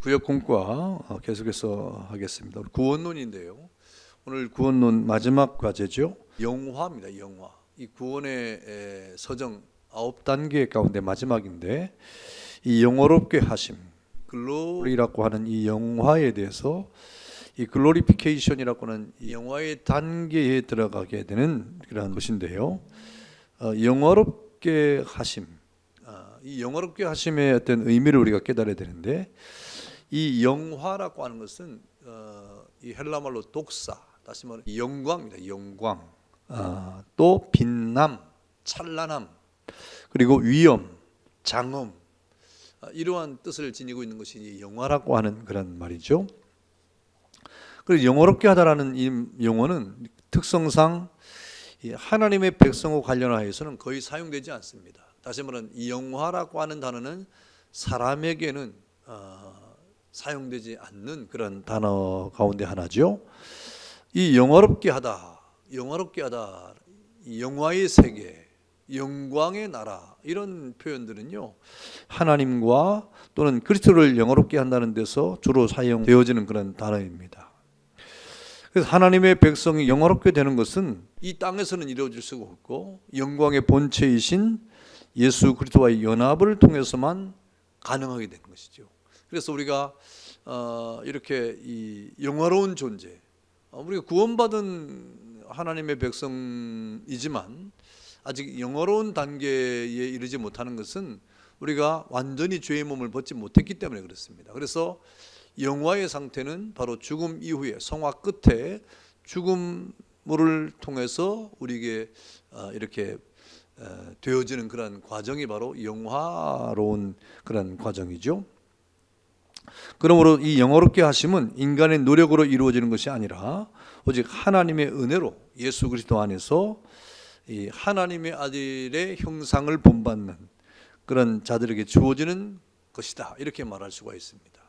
구역 공과 계속해서 하겠습니다. 구원론인데요. 오늘 구원론 마지막 과제죠. 영화입니다. 영화. 이 구원의 서정 9단계 가운데 마지막인데 이 영화롭게 하심, 글로리라고 하는 이 영화에 대해서 이 글로리피케이션이라고 하는 이 영화의 단계에 들어가게 되는 그런 것인데요. 영화롭게 하심, 이 영화롭게 하심의 어떤 의미를 우리가 깨달아야 되는데, 이 영화라고 하는 것은 이 헬라말로 독사, 다시 말하면 영광입니다. 영광, 또 빛남, 찬란함, 그리고 위엄, 장엄, 이러한 뜻을 지니고 있는 것이 영화라고 하는 그런 말이죠. 그리고 영화롭게 하다라는 이 용어는 특성상 하나님의 백성과 관련하여서는 거의 사용되지 않습니다. 다시 말하면 이 영화라고 하는 단어는 사람에게는 사용되지 않는 그런 단어 가운데 하나죠. 이 영화롭게 하다, 이 영화의 세계, 영광의 나라, 이런 표현들은요, 하나님과 또는 그리스도를 영화롭게 한다는 데서 주로 사용되어지는 그런 단어입니다. 그래서 하나님의 백성이 영화롭게 되는 것은 이 땅에서는 이루어질 수가 없고, 영광의 본체이신 예수 그리스도와의 연합을 통해서만 가능하게 되는 것이죠. 그래서 우리가 이렇게 이 영화로운 존재, 우리가 구원받은 하나님의 백성이지만 아직 영화로운 단계에 이르지 못하는 것은 우리가 완전히 죄의 몸을 벗지 못했기 때문에 그렇습니다. 그래서 영화의 상태는 바로 죽음 이후에 성화 끝에 죽음을 통해서 우리에게 이렇게 되어지는 그런 과정이 바로 영화로운 그런 과정이죠. 그러므로 이 영화롭게 하심은 인간의 노력으로 이루어지는 것이 아니라 오직 하나님의 은혜로 예수 그리스도 안에서 이 하나님의 아들의 형상을 본받는 그런 자들에게 주어지는 것이다, 이렇게 말할 수가 있습니다.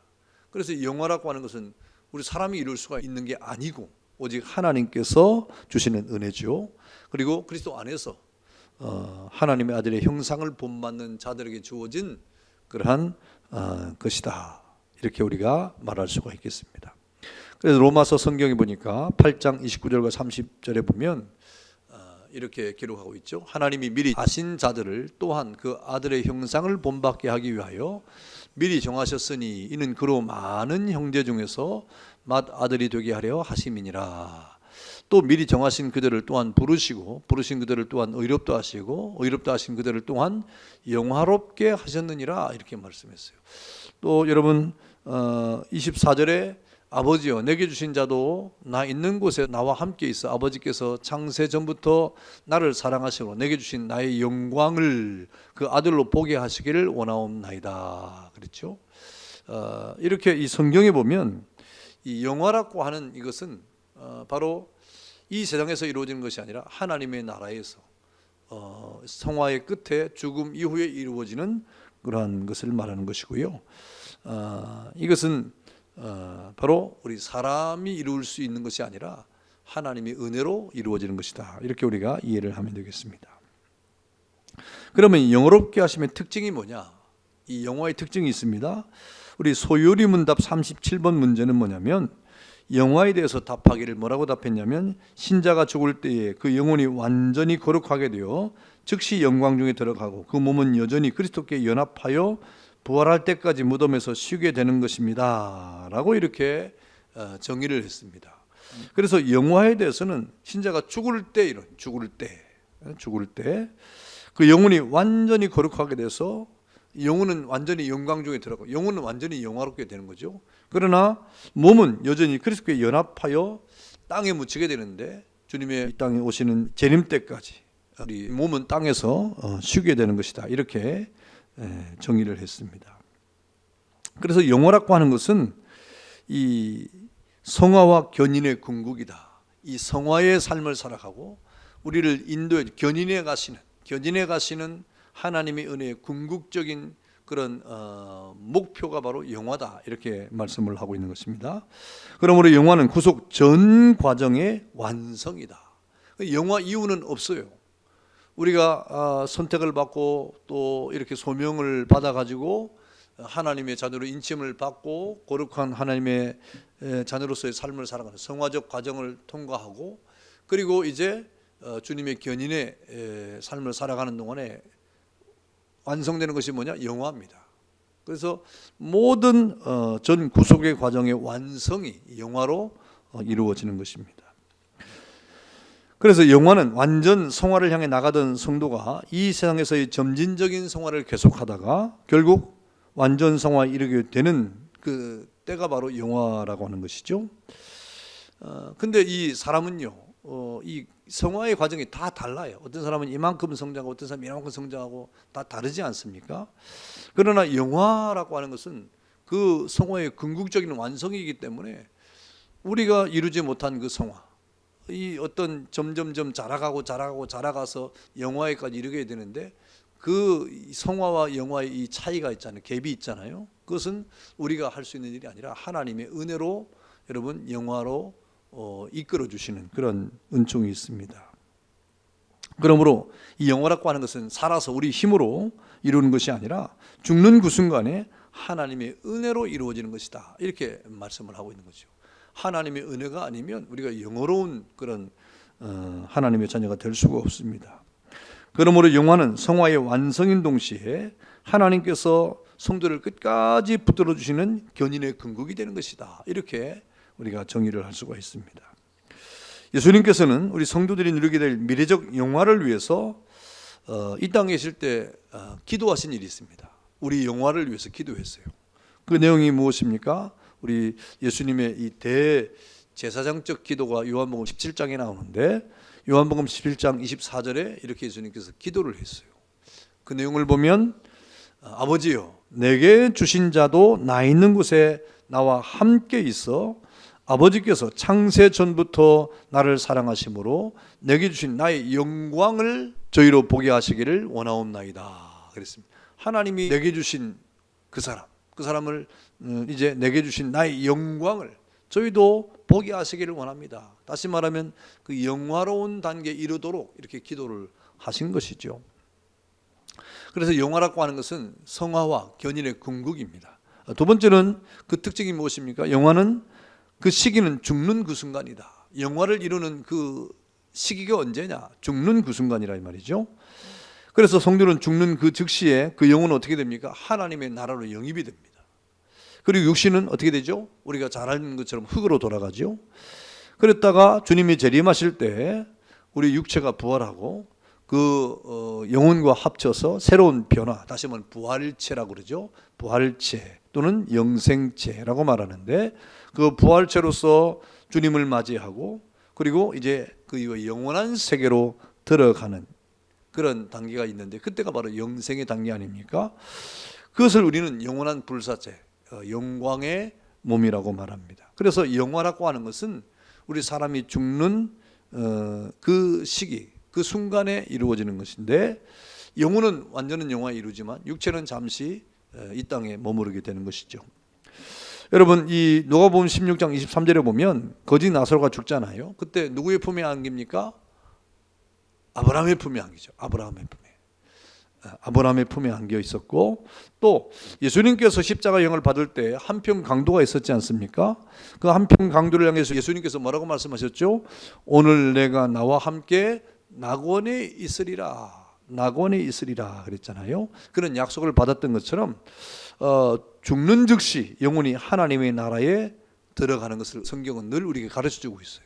그래서 영화라고 하는 것은 우리 사람이 이룰 수가 있는 게 아니고 오직 하나님께서 주시는 은혜죠. 그리고 그리스도 안에서 하나님의 아들의 형상을 본받는 자들에게 주어진 그러한 것이다, 이렇게 우리가 말할 수가 있겠습니다. 그래서 로마서 성경에 보니까 8장 29절과 30절에 보면 이렇게 기록하고 있죠. 하나님이 미리 아신 자들을 또한 그 아들의 형상을 본받게 하기 위하여 미리 정하셨으니 이는 그로 많은 형제 중에서 맏아들이 되게 하려 하심이니라. 또 미리 정하신 그들을 또한 부르시고 부르신 그들을 또한 의롭다 하시고 의롭다 하신 그들을 또한 영화롭게 하셨느니라, 이렇게 말씀했어요. 또 여러분 24절에 아버지여 내게 주신 자도 나 있는 곳에 나와 함께 있어 아버지께서 창세 전부터 나를 사랑하시고 내게 주신 나의 영광을 그 아들로 보게 하시기를 원하옵나이다, 그렇죠? 이렇게 이 성경에 보면 이 영화라고 하는 이것은 바로 이 세상에서 이루어지는 것이 아니라 하나님의 나라에서 성화의 끝에 죽음 이후에 이루어지는 그러한 것을 말하는 것이고요. 이것은 바로 우리 사람이 이룰 수 있는 것이 아니라 하나님의 은혜로 이루어지는 것이다, 이렇게 우리가 이해를 하면 되겠습니다. 그러면 영화롭게 하심의 특징이 뭐냐? 이 영화의 특징이 있습니다. 우리 소요리 문답 37번 문제는 뭐냐면, 영화에 대해서 답하기를 뭐라고 답했냐면, 신자가 죽을 때에 그 영혼이 완전히 거룩하게 되어 즉시 영광 중에 들어가고 그 몸은 여전히 그리스도께 연합하여 부활할 때까지 무덤에서 쉬게 되는 것입니다, 라고 이렇게 정의를 했습니다. 그래서 영화에 대해서는 신자가 죽을 때 그 영혼이 완전히 거룩하게 돼서 영혼은 완전히 영광 중에 들어가고 영혼은 완전히 영화롭게 되는 거죠. 그러나 몸은 여전히 그리스도께 연합하여 땅에 묻히게 되는데, 주님의 이 땅에 오시는 재림 때까지 우리 몸은 땅에서 쉬게 되는 것이다, 이렇게 정의를 했습니다. 그래서 영화라고 하는 것은 이 성화와 견인의 궁극이다. 이 성화의 삶을 살아가고 우리를 인도해 견인해 가시는 하나님의 은혜의 궁극적인 그런 목표가 바로 영화다, 이렇게 말씀을 하고 있는 것입니다. 그러므로 영화는 구속 전 과정의 완성이다. 영화 이후는 없어요. 우리가 선택을 받고 또 이렇게 소명을 받아가지고 하나님의 자녀로 인침을 받고 거룩한 하나님의 자녀로서의 삶을 살아가는 성화적 과정을 통과하고, 그리고 이제 주님의 견인의 삶을 살아가는 동안에 완성되는 것이 뭐냐? 영화입니다. 그래서 모든 전 구속의 과정의 완성이 영화로 이루어지는 것입니다. 그래서 영화는 완전 성화를 향해 나가던 성도가 이 세상에서의 점진적인 성화를 계속하다가 결국 완전 성화에 이르게 되는 그 때가 바로 영화라고 하는 것이죠. 근데 이 사람은요, 이 성화의 과정이 다 달라요. 어떤 사람은 이만큼 성장하고 어떤 사람은 이만큼 성장하고 다 다르지 않습니까? 그러나 영화라고 하는 것은 그 성화의 궁극적인 완성이기 때문에 우리가 이루지 못한 그 성화, 이 어떤 점점점 자라가서 영화에까지 이르게 되는데, 그 성화와 영화의 이 차이가 있잖아요. 갭이 있잖아요. 그것은 우리가 할 수 있는 일이 아니라 하나님의 은혜로 여러분 영화로 이끌어 주시는 그런 은총이 있습니다. 그러므로 이 영화라고 하는 것은 살아서 우리 힘으로 이루는 것이 아니라 죽는 그 순간에 하나님의 은혜로 이루어지는 것이다, 이렇게 말씀을 하고 있는 거죠. 하나님의 은혜가 아니면 우리가 영어로운 그런 하나님의 자녀가 될 수가 없습니다. 그러므로 영화는 성화의 완성인 동시에 하나님께서 성도를 끝까지 붙들어 주시는 견인의 근국이 되는 것이다, 이렇게 우리가 정의를 할 수가 있습니다. 예수님께서는 우리 성도들이 누리게 될 미래적 영화를 위해서 이 땅에 계실 때 기도하신 일이 있습니다. 우리 영화를 위해서 기도했어요. 그 내용이 무엇입니까? 우리 예수님의 이 대제사장적 기도가 요한복음 17장에 나오는데, 요한복음 11장 24절에 이렇게 예수님께서 기도를 했어요. 그 내용을 보면 아버지여, 내게 주신 자도 나 있는 곳에 나와 함께 있어 아버지께서 창세 전부터 나를 사랑하심으로 내게 주신 나의 영광을 저희로 보게 하시기를 원하옵나이다, 그랬습니다. 하나님이 내게 주신 그 사람을 이제 내게 주신 나의 영광을 저희도 보게 하시기를 원합니다. 다시 말하면 그 영화로운 단계에 이르도록 이렇게 기도를 하신 것이죠. 그래서 영화라고 하는 것은 성화와 견인의 궁극입니다. 두 번째는 그 특징이 무엇입니까? 영화는 그 시기는 죽는 그 순간이다. 영화를 이루는 그 시기가 언제냐? 죽는 그 순간이라 이 말이죠. 그래서 성도는 죽는 그 즉시에 그 영혼은 어떻게 됩니까? 하나님의 나라로 영입이 됩니다. 그리고 육신은 어떻게 되죠? 우리가 잘 아는 것처럼 흙으로 돌아가죠. 그랬다가 주님이 재림하실 때 우리 육체가 부활하고 그 영혼과 합쳐서 새로운 변화, 다시 말하면 부활체라고 그러죠. 부활체 또는 영생체라고 말하는데, 그 부활체로서 주님을 맞이하고 그리고 이제 그 이후 영원한 세계로 들어가는 그런 단계가 있는데, 그때가 바로 영생의 단계 아닙니까? 그것을 우리는 영원한 불사체, 영광의 몸이라고 말합니다. 그래서 영화라고 하는 것은 우리 사람이 죽는 그 시기, 그 순간에 이루어지는 것인데, 영혼은 완전한 영화에 이루지만 육체는 잠시 이 땅에 머무르게 되는 것이죠. 여러분, 이 누가복음 16장 23절에 보면 거지 나사로가 죽잖아요. 그때 누구의 품에 안깁니까? 아브라함의 품에 안기죠. 아브라함의 품에 안겨 있었고, 또 예수님께서 십자가형을 받을 때 한평 강도가 있었지 않습니까? 그 한평 강도를 향해서 예수님께서 뭐라고 말씀하셨죠? 오늘 내가 나와 함께 낙원에 있으리라 그랬잖아요. 그런 약속을 받았던 것처럼 죽는 즉시 영혼이 하나님의 나라에 들어가는 것을 성경은 늘 우리에게 가르쳐주고 있어요.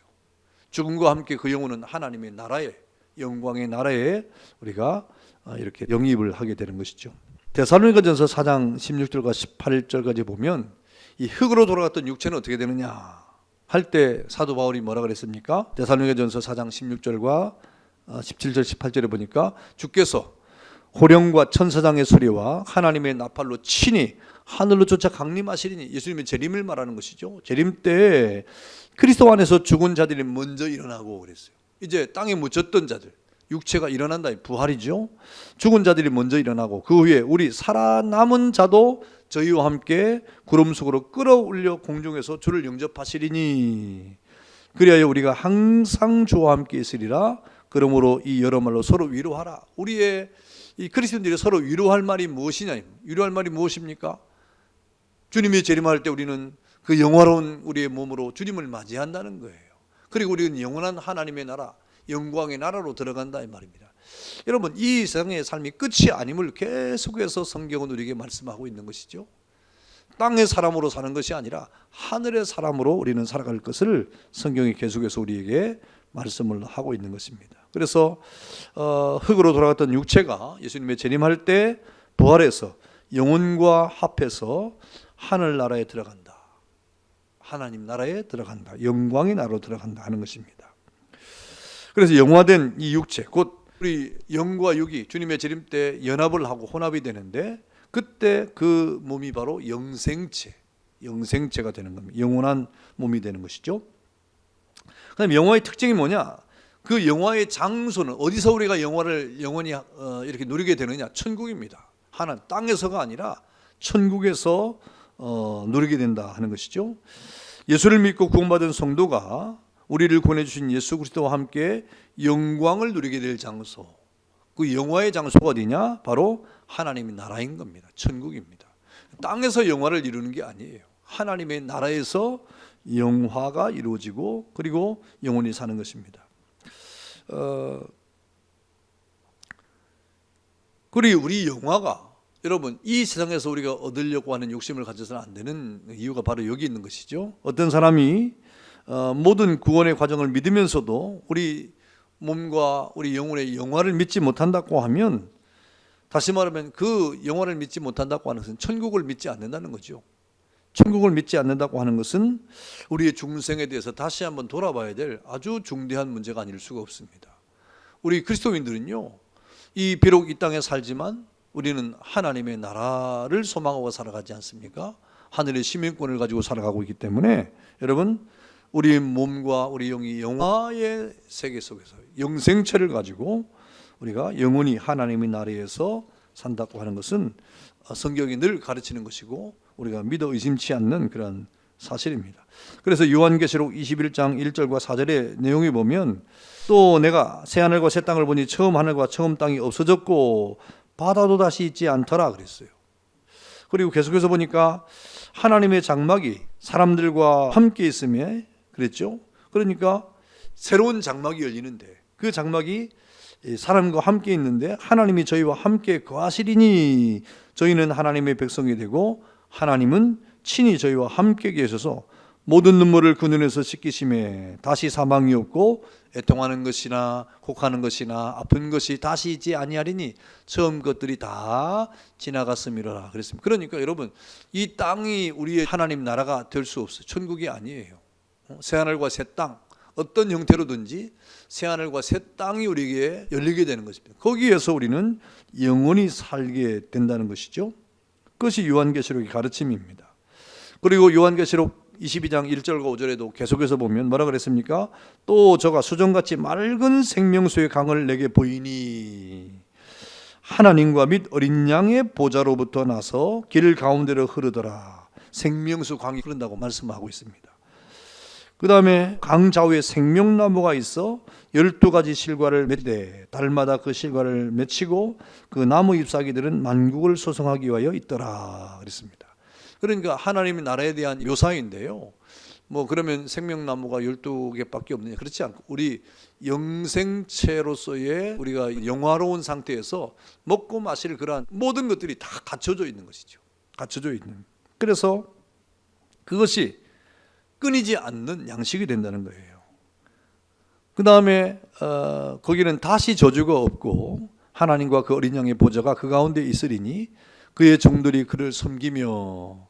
죽음과 함께 그 영혼은 하나님의 나라에, 영광의 나라에 우리가 이렇게 영입을 하게 되는 것이죠. 데살로니가전서 4장 16절과 18절까지 보면 이 흙으로 돌아갔던 육체는 어떻게 되느냐 할 때 사도 바울이 뭐라 그랬습니까? 데살로니가전서 4장 16절과 17절 18절에 보니까 주께서 호령과 천사장의 소리와 하나님의 나팔로 친히 하늘로 쫓아 강림하시리니, 예수님의 재림을 말하는 것이죠. 재림 때 그리스도 안에서 죽은 자들이 먼저 일어나고 그랬어요. 이제 땅에 묻혔던 자들, 육체가 일어난다, 부활이죠. 죽은 자들이 먼저 일어나고 그 후에 우리 살아남은 자도 저희와 함께 구름 속으로 끌어올려 공중에서 주를 영접하시리니, 그리하여 우리가 항상 주와 함께 있으리라. 그러므로 이 여러 말로 서로 위로하라. 우리의 이 그리스도인들이 서로 위로할 말이 무엇이냐? 위로할 말이 무엇입니까? 주님이 재림할 때 우리는 그 영화로운 우리의 몸으로 주님을 맞이한다는 거예요. 그리고 우리는 영원한 하나님의 나라, 영광의 나라로 들어간다 이 말입니다. 여러분, 이 세상의 삶이 끝이 아님을 계속해서 성경은 우리에게 말씀하고 있는 것이죠. 땅의 사람으로 사는 것이 아니라 하늘의 사람으로 우리는 살아갈 것을 성경이 계속해서 우리에게 말씀을 하고 있는 것입니다. 그래서 흙으로 돌아갔던 육체가 예수님의 재림할 때 부활해서 영혼과 합해서 하늘나라에 들어간다. 하나님 나라에 들어간다. 영광의 나라로 들어간다 하는 것입니다. 그래서 영화된 이 육체, 곧 우리 영과 육이 주님의 재림 때 연합을 하고 혼합이 되는데, 그때 그 몸이 바로 영생체가 되는 겁니다. 영원한 몸이 되는 것이죠. 그다음에 영화의 특징이 뭐냐? 그 영화의 장소는 어디서 우리가 영화를 영원히 이렇게 누리게 되느냐? 천국입니다. 하나님 땅에서가 아니라 천국에서 누리게 된다 하는 것이죠. 예수를 믿고 구원받은 성도가 우리를 구원해주신 예수 그리스도와 함께 영광을 누리게 될 장소, 그 영화의 장소가 어디냐? 바로 하나님의 나라인 겁니다. 천국입니다. 땅에서 영화를 이루는 게 아니에요. 하나님의 나라에서 영화가 이루어지고 그리고 영원히 사는 것입니다. 그리고 우리 영화가, 여러분, 이 세상에서 우리가 얻으려고 하는 욕심을 가져서는 안 되는 이유가 바로 여기 있는 것이죠. 어떤 사람이 모든 구원의 과정을 믿으면서도 우리 몸과 우리 영혼의 영화를 믿지 못한다고 하면, 다시 말하면 그 영화를 믿지 못한다고 하는 것은 천국을 믿지 않는다는 거죠. 천국을 믿지 않는다고 하는 것은 우리의 중생에 대해서 다시 한번 돌아봐야 될 아주 중대한 문제가 아닐 수가 없습니다. 우리 그리스도인들은요, 비록 이 땅에 살지만 우리는 하나님의 나라를 소망하고 살아가지 않습니까? 하늘의 시민권을 가지고 살아가고 있기 때문에 여러분, 우리 몸과 우리 영이 영화의 세계 속에서 영생체를 가지고 우리가 영원히 하나님의 나라에서 산다고 하는 것은 성경이 늘 가르치는 것이고 우리가 믿어 의심치 않는 그런 사실입니다. 그래서 요한계시록 21장 1절과 4절의 내용이 보면, 또 내가 새 하늘과 새 땅을 보니 처음 하늘과 처음 땅이 없어졌고 바다도 다시 있지 않더라 그랬어요. 그리고 계속해서 보니까 하나님의 장막이 사람들과 함께 있음에 그랬죠. 그러니까 새로운 장막이 열리는데, 그 장막이 사람과 함께 있는데 하나님이 저희와 함께 거하시리니 저희는 하나님의 백성이 되고 하나님은 친히 저희와 함께 계셔서 모든 눈물을 그 눈에서 씻기심에 다시 사망이 없고 애통하는 것이나 곡하는 것이나 아픈 것이 다시 있지 아니하리니 처음 것들이 다 지나갔음이로라 그랬습니다. 그러니까 여러분, 이 땅이 우리의 하나님 나라가 될 수 없어요. 천국이 아니에요. 새하늘과 새 땅, 어떤 형태로든지 새하늘과 새 땅이 우리에게 열리게 되는 것입니다. 거기에서 우리는 영원히 살게 된다는 것이죠. 그것이 요한계시록의 가르침입니다. 그리고 요한계시록 22장 1절과 5절에도 계속해서 보면 뭐라 그랬습니까? 또 저가 수정같이 맑은 생명수의 강을 내게 보이니 하나님과 및 어린 양의 보좌로부터 나서 길 가운데로 흐르더라. 생명수 강이 흐른다고 말씀하고 있습니다. 그 다음에 강 좌우에 생명나무가 있어 12가지 실과를 맺되 달마다 그 실과를 맺히고 그 나무 잎사귀들은 만국을 소성하기 위하여 있더라 그랬습니다. 그러니까 하나님의 나라에 대한 묘사인데요, 그러면 생명나무가 12개밖에 없느냐? 그렇지 않고 우리 영생체로서의 우리가 영화로운 상태에서 먹고 마실 그러한 모든 것들이 다 갖춰져 있는 것이죠. 갖춰져 있는. 그래서 그것이 끊이지 않는 양식이 된다는 거예요. 그 다음에 거기는 다시 저주가 없고 하나님과 그 어린 양의 보좌가 그 가운데 있으리니 그의 종들이 그를 섬기며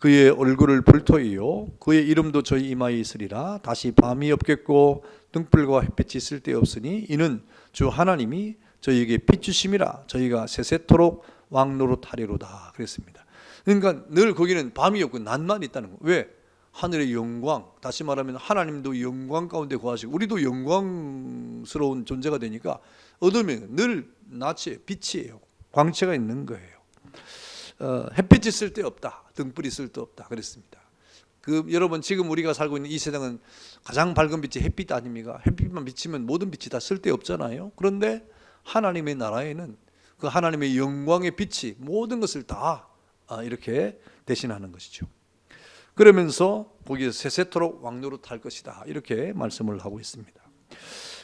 그의 얼굴을 불토이요 그의 이름도 저희 이마에 있으리라. 다시 밤이 없겠고 등불과 햇빛이 있을 데 없으니 이는 주 하나님이 저희에게 비추심이라. 저희가 세세토록 왕노릇하리로다 그랬습니다. 그러니까 늘 거기는 밤이 없고 낮만 있다는 거예요. 왜? 하늘의 영광, 다시 말하면 하나님도 영광 가운데 거하시고 우리도 영광스러운 존재가 되니까 어둠에 늘 낮에 빛이에요. 광채가 있는 거예요. 햇빛이 있을 데 없다, 등불이 있을 데 없다 그랬습니다. 여러분, 지금 우리가 살고 있는 이 세상은 가장 밝은 빛이 햇빛 아닙니까? 햇빛만 비치면 모든 빛이 다 쓸데없잖아요. 그런데 하나님의 나라에는 그 하나님의 영광의 빛이 모든 것을 다 이렇게 대신하는 것이죠. 그러면서 거기에 세세토록 왕노릇할 것이다 이렇게 말씀을 하고 있습니다.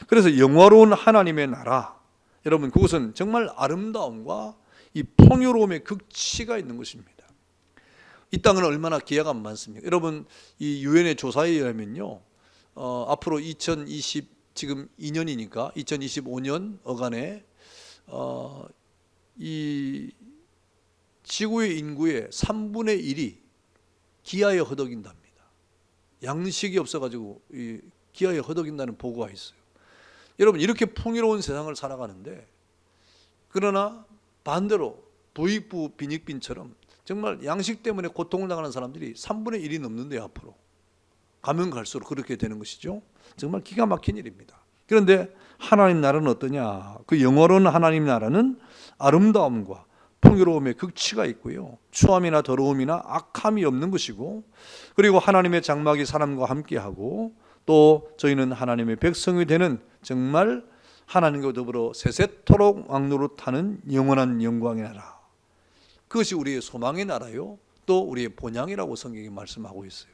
그래서 영화로운 하나님의 나라, 여러분 그것은 정말 아름다움과 이 풍요로움의 극치가 있는 것입니다. 이 땅은 얼마나 기회가 많습니까? 여러분 이 유엔의 조사에 의하면요, 앞으로 2020 지금 2년이니까 2025년 어간에 이 지구의 인구의 3분의 1이 기아에 허덕인답니다. 양식이 없어가지고 이 기아에 허덕인다는 보고가 있어요. 여러분 이렇게 풍요로운 세상을 살아가는데, 그러나 반대로 부익부 빈익빈처럼 정말 양식 때문에 고통을 당하는 사람들이 3분의 1이 넘는데요. 앞으로 가면 갈수록 그렇게 되는 것이죠. 정말 기가 막힌 일입니다. 그런데 하나님 나라는 어떠냐? 그 영원한 하나님 나라는 아름다움과 풍요로움의 극치가 있고요, 추함이나 더러움이나 악함이 없는 것이고, 그리고 하나님의 장막이 사람과 함께하고, 또 저희는 하나님의 백성이 되는 정말 하나님과 더불어 세세토록 왕노릇하는 영원한 영광의 나라, 그것이 우리의 소망의 나라요, 또 우리의 본향이라고 성경이 말씀하고 있어요.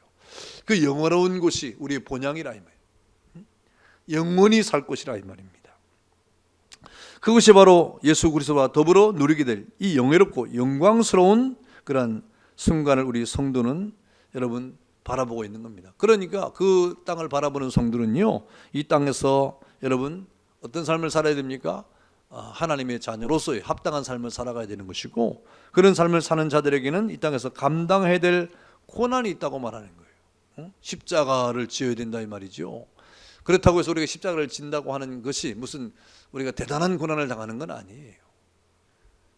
그 영원한 곳이 우리의 본향이라 이 말이에요. 영원히 살 곳이라 이 말입니다. 그것이 바로 예수 그리스도와 더불어 누리게 될 이 영예롭고 영광스러운 그런 순간을 우리 성도는 여러분 바라보고 있는 겁니다. 그러니까 그 땅을 바라보는 성도는요, 이 땅에서 여러분 어떤 삶을 살아야 됩니까? 하나님의 자녀로서의 합당한 삶을 살아가야 되는 것이고, 그런 삶을 사는 자들에게는 이 땅에서 감당해야 될 고난이 있다고 말하는 거예요. 십자가를 지어야 된다 이 말이죠. 그렇다고 해서 우리가 십자가를 진다고 하는 것이 무슨 우리가 대단한 고난을 당하는 건 아니에요.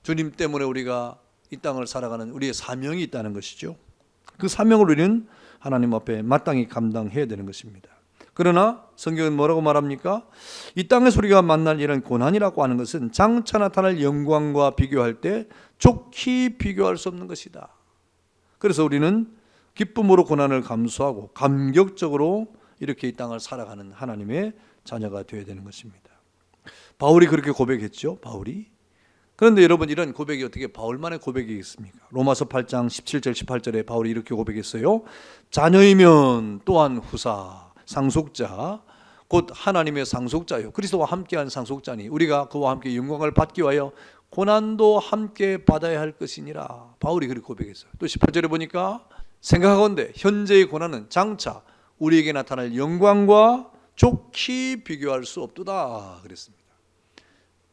주님 때문에 우리가 이 땅을 살아가는 우리의 사명이 있다는 것이죠. 그 사명을 우리는 하나님 앞에 마땅히 감당해야 되는 것입니다. 그러나 성경은 뭐라고 말합니까? 이 땅에서 우리가 만날 이런 고난이라고 하는 것은 장차 나타날 영광과 비교할 때 좋게 비교할 수 없는 것이다. 그래서 우리는 기쁨으로 고난을 감수하고 감격적으로 이렇게 이 땅을 살아가는 하나님의 자녀가 되어야 되는 것입니다. 바울이 그렇게 고백했죠. 바울이. 그런데 여러분 이런 고백이 어떻게 바울만의 고백이겠습니까? 로마서 8장 17절 18절에 바울이 이렇게 고백했어요. 자녀이면 또한 후사, 상속자, 곧 하나님의 상속자요, 그리스도와 함께한 상속자니 우리가 그와 함께 영광을 받기 위하여 고난도 함께 받아야 할 것이니라. 바울이 그렇게 고백했어요. 또 18절에 보니까 생각하건대 현재의 고난은 장차 우리에게 나타날 영광과 좋게 비교할 수 없도다 그랬습니다.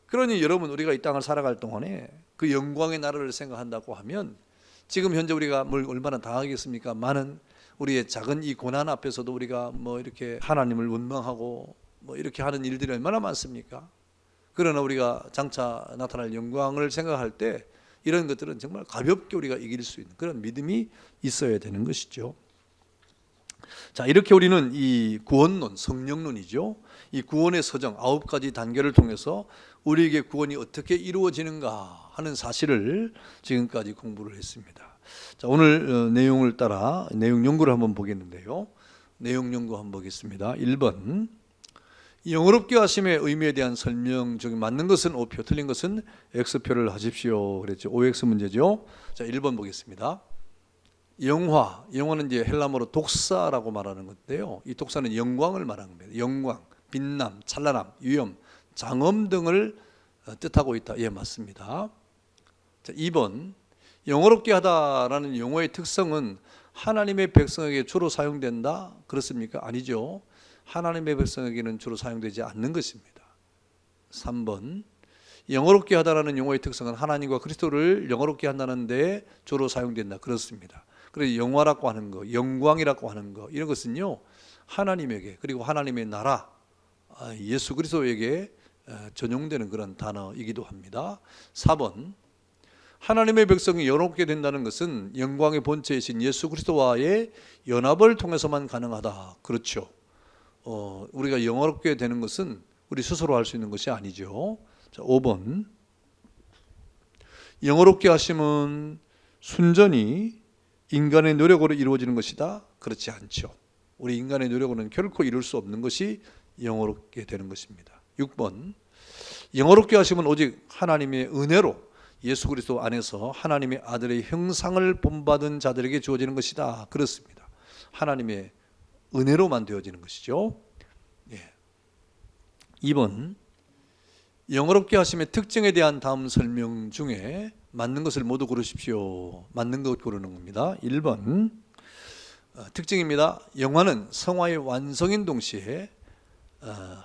그러니 여러분 우리가 이 땅을 살아갈 동안에 그 영광의 나라를 생각한다고 하면 지금 현재 우리가 뭘 얼마나 당하겠습니까? 많은 우리의 작은 이 고난 앞에서도 우리가 뭐 이렇게 하나님을 원망하고 뭐 이렇게 하는 일들이 얼마나 많습니까? 그러나 우리가 장차 나타날 영광을 생각할 때 이런 것들은 정말 가볍게 우리가 이길 수 있는 그런 믿음이 있어야 되는 것이죠. 자, 이렇게 우리는 이 구원론, 성령론이죠. 이 구원의 서정 9가지 단계를 통해서 우리에게 구원이 어떻게 이루어지는가 하는 사실을 지금까지 공부를 했습니다. 자, 오늘 내용을 따라 내용 연구를 한번 보겠는데요. 내용 연구 한번 보겠습니다. 1번, 영어롭게 하심의 의미에 대한 설명 중에 맞는 것은 O표, 틀린 것은 X표를 하십시오 그랬죠. OX 문제죠. 자, 1번 보겠습니다. 영화는 이제 헬라어로 독사라고 말하는 건데요. 이 독사는 영광을 말하는 겁니다. 영광, 빛남, 찬란함, 위엄, 장엄 등을 뜻하고 있다. 예, 맞습니다. 자, 2번, 영어롭게 하다라는 용어의 특성은 하나님의 백성에게 주로 사용된다? 그렇습니까? 아니죠. 하나님의 백성에게는 주로 사용되지 않는 것입니다. 3번, 영어롭게 하다라는 용어의 특성은 하나님과 그리스도를 영어롭게 한다는 데 주로 사용된다. 그렇습니다. 그래서 영화라고 하는 거, 영광이라고 하는 거, 이런 것은요 하나님에게, 그리고 하나님의 나라 예수 그리스도에게 전용되는 그런 단어이기도 합니다. 4번, 하나님의 백성이 영화롭게 된다는 것은 영광의 본체이신 예수 그리스도와의 연합을 통해서만 가능하다. 그렇죠. 우리가 영화롭게 되는 것은 우리 스스로 할 수 있는 것이 아니죠. 자, 5번, 영화롭게 하심은 순전히 인간의 노력으로 이루어지는 것이다? 그렇지 않죠. 우리 인간의 노력으로는 결코 이룰 수 없는 것이 영화롭게 되는 것입니다. 6번, 영화롭게 하심은 오직 하나님의 은혜로 예수 그리스도 안에서 하나님의 아들의 형상을 본받은 자들에게 주어지는 것이다. 그렇습니다. 하나님의 은혜로만 되어지는 것이죠. 2번, 영어롭게 하심의 특징에 대한 다음 설명 중에 맞는 것을 모두 고르십시오. 맞는 것 고르는 겁니다. 1번, 특징입니다. 영화는 성화의 완성인 동시에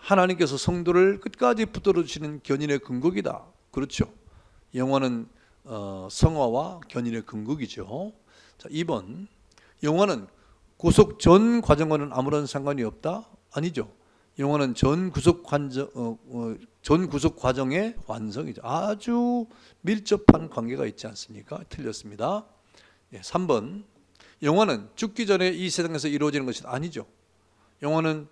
하나님께서 성도를 끝까지 붙들어 주시는 견인의 근거이다. 그렇죠. 영화는 성화와 견인의 근거이죠. 자, 2번, 영화는 구속 전 과정과는 아무런 상관이 없다. 아니죠. 영화는 전 구속 과정의 완성이죠. 아주 밀접한 관계가 있지 않습니까? 틀렸습니다. 3번, 영화는 죽기 전에 이 세상에서 이루어지는 것이 아니죠. 영화는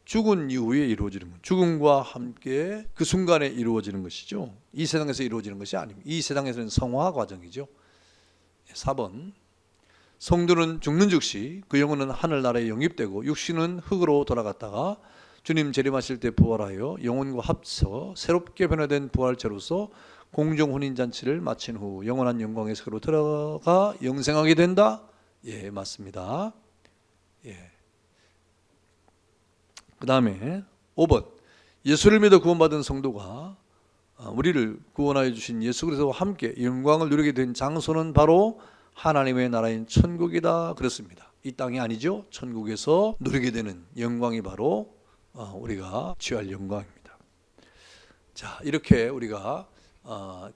죽은 이후에 이루어지는 것, 죽음과 함께 그 순간에 이루어지는 것이죠. 이 세상에서 이루어지는 것이 아닙니다. 이 세상에서는 성화 과정이죠. 4번, 성도는 죽는 즉시 그 영혼은 하늘나라에 영입되고 육신은 흙으로 돌아갔다가 주님 재림하실 때 부활하여 영혼과 합쳐 새롭게 변화된 부활체로서 공중 혼인잔치를 마친 후 영원한 영광의 세계로 들어가 영생하게 된다. 예, 맞습니다. 예. 그 다음에 5번, 예수를 믿어 구원받은 성도가 우리를 구원하여 주신 예수 그리스도와 함께 영광을 누리게 된 장소는 바로 하나님의 나라인 천국이다. 그렇습니다. 이 땅이 아니죠. 천국에서 누리게 되는 영광이 바로 우리가 취할 영광입니다. 자, 이렇게 우리가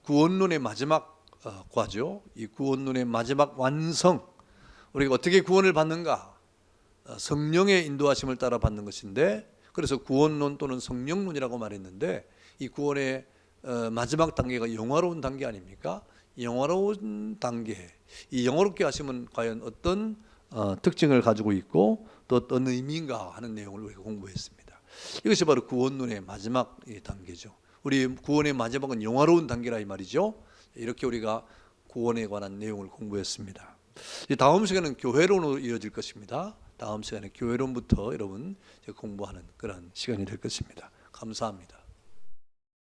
구원론의 마지막 과죠. 이 구원론의 마지막 완성, 우리가 어떻게 구원을 받는가? 성령의 인도하심을 따라 받는 것인데, 그래서 구원론 또는 성령론이라고 말했는데, 이 구원의 마지막 단계가 영화로운 단계 아닙니까? 영화로운 단계, 이 영화롭게 하심은 과연 어떤 특징을 가지고 있고 또 어떤 의미인가 하는 내용을 우리가 공부했습니다. 이것이 바로 구원론의 마지막 단계죠. 우리 구원의 마지막은 영화로운 단계라 이 말이죠. 이렇게 우리가 구원에 관한 내용을 공부했습니다. 다음 시간은 교회론으로 이어질 것입니다. 다음 시간에 교회론부터 여러분 공부하는 그런 시간이 될 것입니다. 감사합니다.